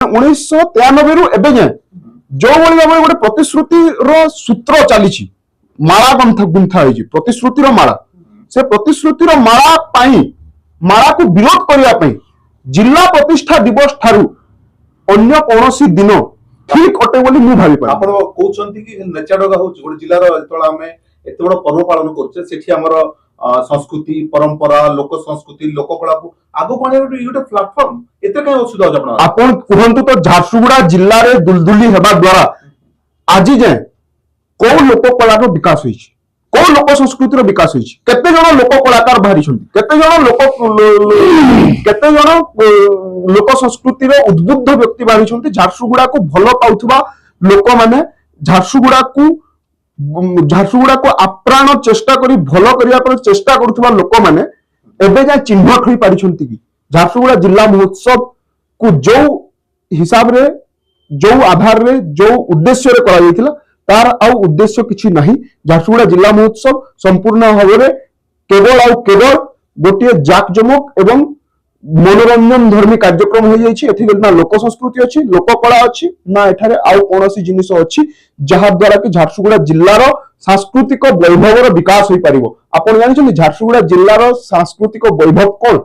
1993 रु एबे जाए जो भली भाव गोटे प्रतिश्रुति सूत्र चली माला गुंथा होइछि प्रतिश्रुतिर माला से प्रतिश्रुतिर माला पाई माला को विरोध करने जिला प्रतिष्ठा दिवस ठारू अन्य कौनसी दिन ठीक अटे बोली मु भाबी पारे। आपण कहउछंती कि नेचाडगा होछि गोटे जिल्लार एतोळा हमें एते बड़ पर्व पालन करछे सेठी हमर संस्कृति परंपरा लोक संस्कृति लोककला को आगो पाने गोटे प्लेटफॉर्म एते काय असुविधा होछ आपण आपण कहंतु तो झारसुगुड़ा जिल्ला रे दुलदुली हेबा द्वारा आज जाए को लोककला रो विकास होइछि को लोक संस्कृति रो विकास होइछि केते जण लोक कलाकार बाहरी छथि केते जण लोक संस्कृति रो उद्बुद्ध व्यक्ति बाहरी छथि झारसुगुड़ा को भलो पाउथबा लोक माने झारसुगुड़ा को आप्राण चेष्टा करी भलो करिया पर चेष्टा करूथबा लोक माने एबे जा चिन्हट होई पारि छथि कि झारसुगुड़ा जिला महोत्सव को जो हिसाब रे जो आधार रे जो उद्देश्य रे करा जायतिला तार आउ उद्देश्य किछि नहीं। झारसुगुड़ा जिला महोत्सव संपूर्ण भाव केवल गोटे जाकजमक एवं मनोरंजन धर्मी कार्यक्रम हो जाइछि एथि ना लोक संस्कृति अछि लोक कला अछि ना एठारे आउ कोनोसी जिनिस अछि जहा द्वारा कि झारसुगुड़ा जिल्लार सांस्कृतिक वैभवर विकास होई परिबो। आपण जानिछन झारसुगुड़ा जिल्लार सांस्कृतिक वैभव कोन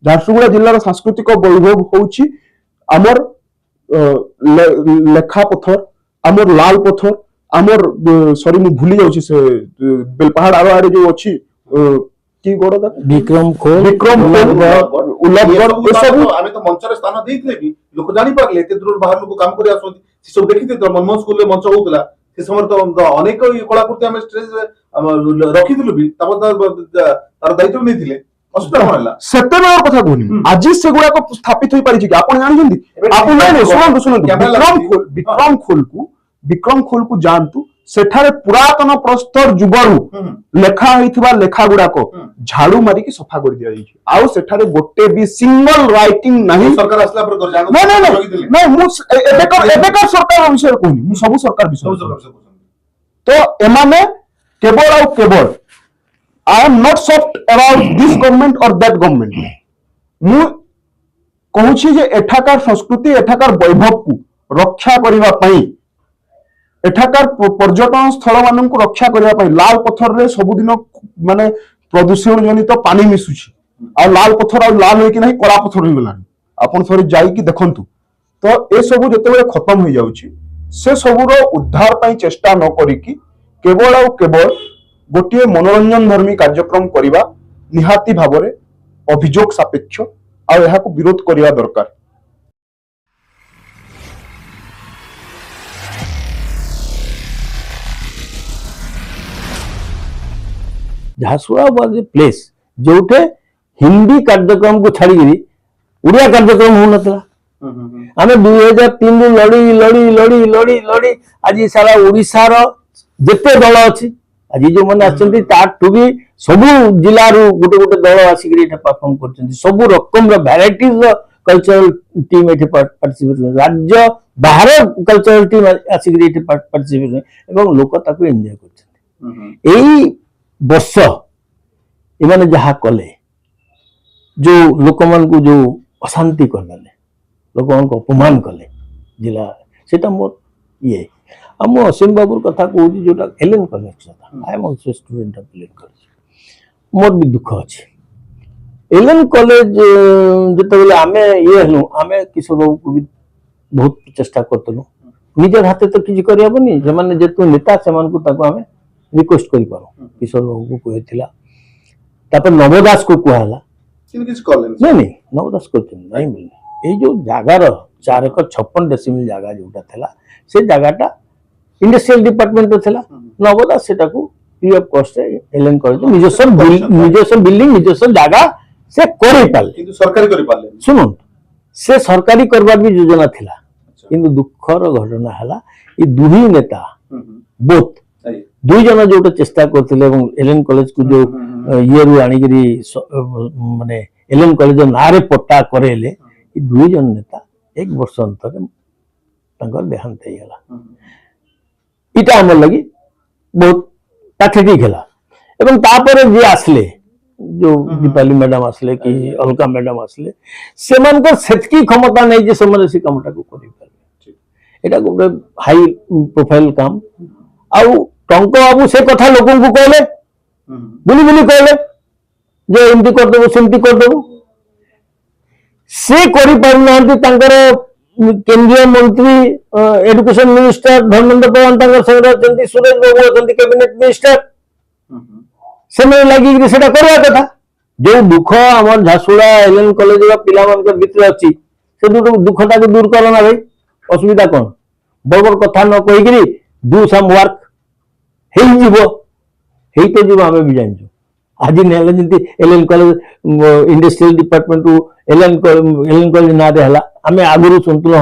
झारसुगुड़ा जिल्लार सांस्कृतिक वैभव होउछि हमर लेखा पत्थर हमर लाल पत्थर हमर सॉरी मु भूली जाउछि से बेलपहाड़ आरो आरे जो अछि की गोड़ दा विक्रम खोल उल्लभगढ़ ए सब आमे तो मंच रे स्थान देइतले भी लोक जानि पारले एते दूर बाहर लोक काम करि आसोंती से सब देखिते तो मनमोहन स्कूल रे मंच होउतला से समय तो अनेक कलाकृति आमे स्टेज रखि दिलु भी तार दायित्व नै थिले असुविधा होला सेते बेर कथा कहनी आज से गुडा को स्थापित होई पारि छि कि आपण जानि आपण नै सुनंतु विक्रम खोल को जानतु सेठारे पुरातन प्रस्तर जुगरु लेखा होइथिबा लेखा गुडा को झाड़ू मारी की सफा कर दिया जाइछि आउ सेठारे गोटे भी सिंगल राइटिंग नहीं सरकार असला पर कर जानो नहीं मु एबेकर सरकार विषय कहनी मु सब सरकार विषय तो एमाने केवल I am not soft about this government और दैट गवर्नमेंट मु कहूछि जे एठाकार संस्कृति एठाकार वैभव को रक्षा करिवा पई एठाकार पर्यटन स्थल मान को रक्षा करने पाई लाल पत्थर रे सबुदिन माने प्रदूषण जनित पानी मिसुछि आ लाल पत्थर आ लाल होई कि नहीं कला पत्थर हो गलानी आपण थोड़ी जाई कि देखंतु तो ए सब जते बेले खत्म हो जाउछि से सबरो उद्धार पई चेष्टा न करी कि केवल गोटे मनोरंजन धर्मी कार्यक्रम करिबा निहाती भाबरे अभियोग सापेक्ष आ एहा को विरोध करिया दरकार। Jharsuguda was a place Jote Hindi कार्यक्रम को छाड़ी उड़िया कार्यक्रम हो नतला आमे 2003 लड़ी लड़ी लड़ी लड़ी लड़ी आज सारा ओडिसा रो जेते दल अछि आज जो माने आछंती ताठु भी सब जिल्ला रो गोटे गोटे दल आसिकरी एठा परफॉर्म करछंती सब रकम रो वैराइटीज रो कल्चरल टीम एठे पार्टिसिपेट राज्य बाहर कल्चरल टीम आसिकरी एठे पार्टिसिपेट एवं लोक ताको एन्जॉय करछंती एई वर्ष इमाने जहा कले जो लोक मान को जो अशांति करले लोक मान को अपमान कले जिला सेटा मोर ये हम असीम बाबूर कथा कहूँ जोटा Allen college I am also student of Allen college मोर भी दुख अछि एलेन कॉलेज जते आमे ये हनु आमे किशोर बाबू को भी बहुत चेष्टा करतनु निजर हाथे तो किछि करि हबनी जे माने जेतु नेता सेमान को ताको आमे रिक्वेस्ट करि पारो किशोर बाबू को कहथिला तापर नवदास को कहला किछ कॉलेज नहीं नवदास को नहीं मिलने ए जो जागार 4 एकर 56 डेसिमल जागा जोटा थला से जागाटा इंडस्ट्रियल डिपार्टमेंट थला नवदास सेटा को free of cost Allen college निजस्व बिल्डिंग निजस्व जागा से करि पाले किंतु सरकारी करि पाले सुनो से सरकारी करबार भी योजना थिला किंतु दुखर घटना हला ई दुही नेता बोथ दुई जन जो चेष्टा करथिले एवं एलेन कॉलेज को जो ये रु आनी गिरी माने एलेन कॉलेज नारे पट्टा करेले ई दुई जन नेता एक वर्ष अंतर तांकर देहांत हेला इटा हमर लगी बहुत पैथेटिक हेला एवं तापर जे आसले जो दीपाली मैडम आसले कि अलका मैडम आसले सेमानकर सेतकी क्षमता नहीं जे सेमाने से कामटा को करि पारे एटा गोटे हाई प्रोफाइल काम आउ टंक बाबू से कथा लोक को कहले बुली बुली कहले जे एमती कर देबो सेमती कर देबो से करि पारनांती तांकर केंद्रीय मंत्री एजुकेशन मिनिस्टर धर्मेंद्र प्रधान तांकर संगे अछंती सुरेश बाबू अछंती कैबिनेट मिनिस्टर से लगी सेटा करवा कथा जो दुख आम झारसुगुड़ा एलएन कॉलेज पिला भितर अच्छी से दुखटा को दूर कर ना भाई असुविधा कौन बड़ बड़ कथा न कहीकि डू सम वर्क हो तो जीव आम भी जानचु आज नेले जमी एलएन कॉलेज इंडस्ट्रियल डिपार्टमेंट रु एलएन कॉलेज ना रे हला आमे आगुरु सुनतु हो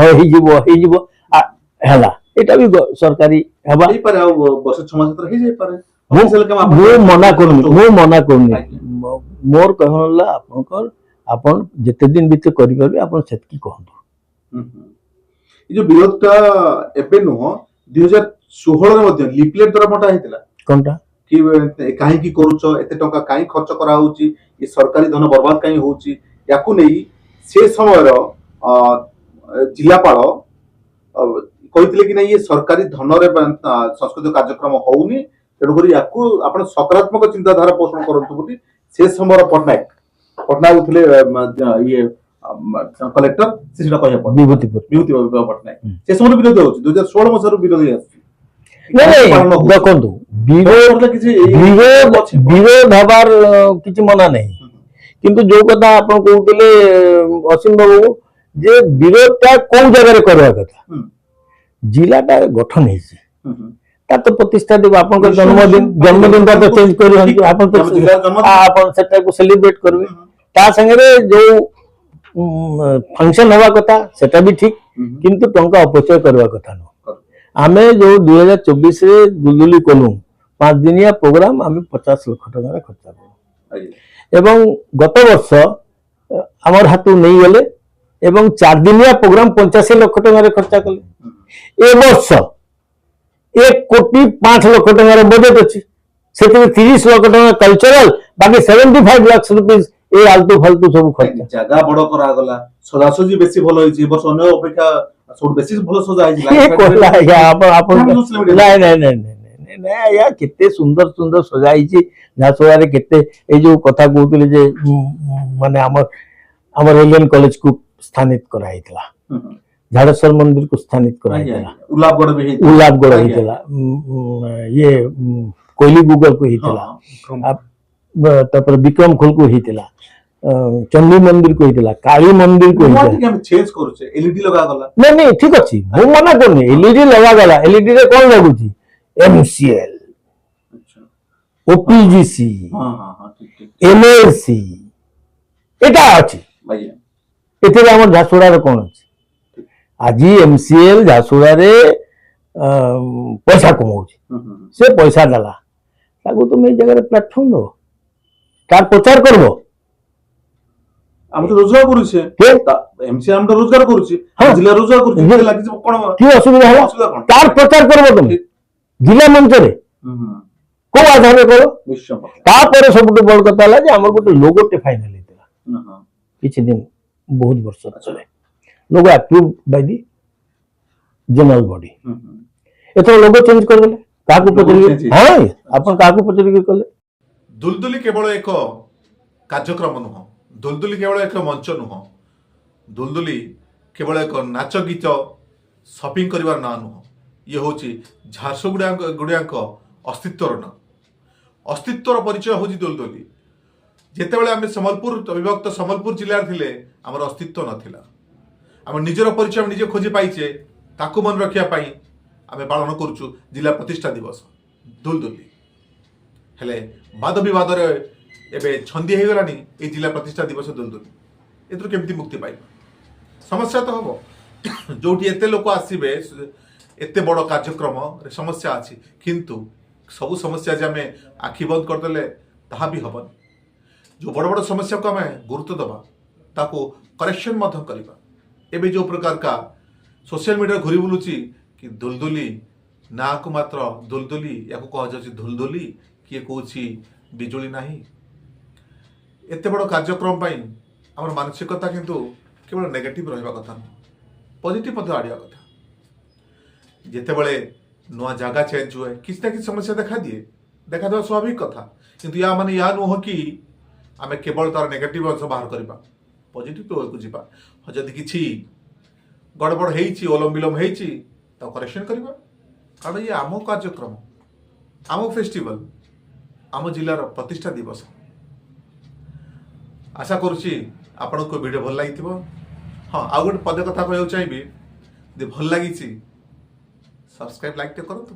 हला एटा भी सरकारी हेबा नहीं पारे वर्ष 6 मास तक ही जाई पारे मु मना करनी मोर कहला आपन जेते दिन बीते करि परबे आपन सेतकी कहंतु ये जो विरोधटा एबे नुह 2016 रे मध्ये लिफलेट द्वारा बंटा हेतिला कोनटा कि काहे की करूचो एते टंका काहे खर्च करा होउची ये सरकारी धन बर्बाद काहे होउची याकू नै से समय रो जिलापाल कहितले कि नै ये सरकारी धन रे सांस्कृतिक कार्यक्रम होउनी तेणुकरी याकू आपण सकारात्मक चिंताधारा पोषण करंतु बोली से समय पटनायक उठले ये कलेक्टर से सेटा कहया पड़ विभूति पटनायक से समय विरोध होउची 2016 मसर विरोध आसी नहीं देखो विरोध हबार किसी मना नहीं किंतु जो कथा आप कहते असीम बाबू जे विरोधटा कौन जगह करवा कथा जिलाटा गठन है तो प्रतिष्ठा देव आप जन्मदिन का तो चेंज कर सेलिब्रेट करेंगे ता संगे जो फंक्शन हवा कथा सेटा भी ठीक किंतु टंका अपचय करवा कथा न आमे जो 2024 रे दुलदुली कलु 5 दिनिया प्रोग्राम आमे 50 लाख टका खर्च करू एवं गत वर्ष हमर हाथु नहीं गले एवं 4 दिनिया प्रोग्राम 85 लाख टका खर्च कले ए वर्ष 1 कोटी 5 लाख टका बजेट अछि सेते 30 लाख टका कल्चरल बाकी 75 लाख रुपीस ए आलतू फालतू सब खर्च जगह बड़ करा गला सजासजी बेसी भलो होई वर्ष अन्य अपेक्षा सब बेसी भलो सजा ये कोला या आपण नहीं या कितने सुंदर सुंदर सजाई छी झासुआ रे कितने ए जो कथा कहउतले जे माने हमर एलियन कॉलेज को स्थानित कराइतला झाड़ेश्वर मंदिर को स्थानित कराइतला उलाबगढ़ हेतला ये कोयली गूगल को हेतला तापर विक्रम खोल को हेतला चंडी मंदिर को हेतला काली मंदिर को हेतला हम चेंज करू छे एलईडी लगा गला नहीं ठीक अछि मु मना करनी एलईडी लगा गला एलईडी रे कोन लागु छी एमसीएल अच्छा ओपीजीसी हां ठीक एमएलसी एटा अछि भैया एते हमर झासुड़ा रे कोन अछि आज एमसीएल झासुड़ा रे पैसा कमाउछि से पैसा दला ताको तुम ए जगह रे प्लेटफॉर्म दो तार प्रचार करबो हम तो रोजगार करू छे एमसी हम तो रोजगार करू छी जिला रोजगार करू छी लागि जे कोन की असुविधा होला तार प्रचार करबो तुम जिला मंच रे को आधार रे करो निश्चय ता पर सबटु बड़ कथा ला जे हमर गोटे लोगो टे फाइनल हेतला किछि दिन बहुत वर्ष चले logo approve by the general body एतो लोगो चेंज कर देले काकू पचरी हां अपन काकू पचरी करले दुलदुली केवल एक कार्यक्रम नुह दुलदुली केवल एक मंच नुह दुलदुली केवल एक नाच गीत शॉपिंग करिवार ना नुह ये होची झारसुगुड़ा अस्तित्वर ना अस्तित्वर परिचय होची दुलदुली जेतेबेले आमे सम्बलपुर विभक्त सम्बलपुर जिल्ला थिले हमर अस्तित्व नथिला आम निजर परिचय निजे खोजी पाइचे ताकू मन रखिया पाई आमे पालन करूछु जिला प्रतिष्ठा दिवस दुलदुली हेले वाद विवाद रे एबे छंदी हे गलानी ए जिला प्रतिष्ठा दिवस दुलदुली एतु केमती मुक्ति पाइ समस्या तो हबो जोटी एते लोक आसीबे एते बड़ कार्यक्रम रे समस्या अछि किंतु सब समस्या जे हमें आखि बंद कर देले ताहा भी हबन जो बड़ बड़ समस्या को हमें गुरुत्व दबा ताको करेक्शन मध्य करिबा एबे जो प्रकार का सोशल मीडिया घुरी बुलुची कि दुलदुली ना को मात्र दुलदुली याको कह जाउची दुलदुली किए कहूँ बिजुली नहीं एते बड़ कार्यक्रम पाई आमर मानसिकता किंतु केवल नेगेटिव रहिबा कथा नहीं पॉजिटिव मध्य आड़िया कथा जेतेबेले नुआ जगह चेंज हुए किसी ना किसी समस्या देखा दिए देखा देवा स्वाभाविक कथा किंतु या माने या नुह कि आमे केवल तार नेगेटिव अंश बाहर करबा पॉजिटिव को जीवा जदि किछि गड़बड़ हेइछि ओलम विलम हेइछि तो करेक्शन करबा कारण ये आम कार्यक्रम आम फेस्टिवल आम जिलार प्रतिष्ठा दिवस आशा करुच्ची आपण को वीडियो भल लगी हाँ आउ गोटे पद कथा कहूँ चाहिए भल लगी सब्सक्राइब लाइक तो करूँ